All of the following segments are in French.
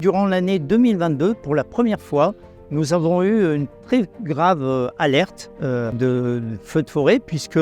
durant l'année 2022, pour la première fois, nous avons eu une très grave alerte de feux de forêt, puisque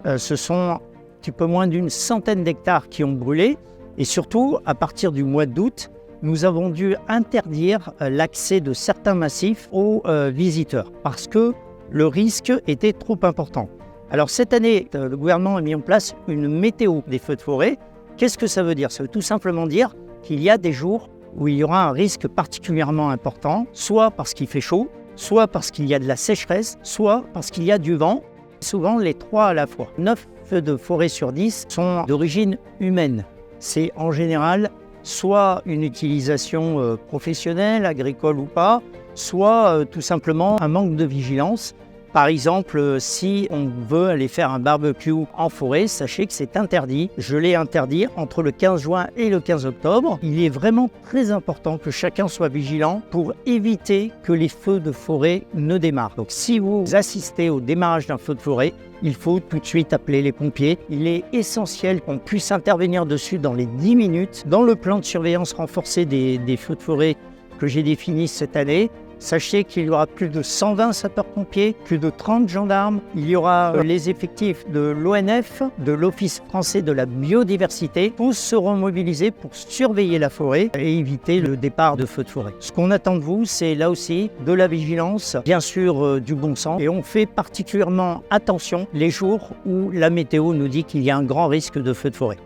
ce sont un petit peu moins d'une centaine d'hectares qui ont brûlé. Et surtout, à partir du mois d'août, nous avons dû interdire l'accès de certains massifs aux visiteurs, parce que le risque était trop important. Alors cette année, le gouvernement a mis en place une météo des feux de forêt. Qu'est-ce que ça veut dire? Ça veut tout simplement dire qu'il y a des jours où il y aura un risque particulièrement important, soit parce qu'il fait chaud, soit parce qu'il y a de la sécheresse, soit parce qu'il y a du vent, souvent les trois à la fois. 9 feux de forêt sur 10 sont d'origine humaine. C'est en général soit une utilisation professionnelle, agricole ou pas, soit tout simplement un manque de vigilance. Par exemple, si on veut aller faire un barbecue en forêt, sachez que c'est interdit. Je l'ai interdit entre le 15 juin et le 15 octobre. Il est vraiment très important que chacun soit vigilant pour éviter que les feux de forêt ne démarrent. Donc si vous assistez au démarrage d'un feu de forêt, il faut tout de suite appeler les pompiers. Il est essentiel qu'on puisse intervenir dessus dans les 10 minutes. Dans le plan de surveillance renforcée des feux de forêt que j'ai défini cette année, sachez qu'il y aura plus de 120 sapeurs-pompiers, plus de 30 gendarmes. Il y aura les effectifs de l'ONF, de l'Office français de la biodiversité. Tous seront mobilisés pour surveiller la forêt et éviter le départ de feux de forêt. Ce qu'on attend de vous, c'est là aussi de la vigilance, bien sûr du bon sens. Et on fait particulièrement attention les jours où la météo nous dit qu'il y a un grand risque de feu de forêt.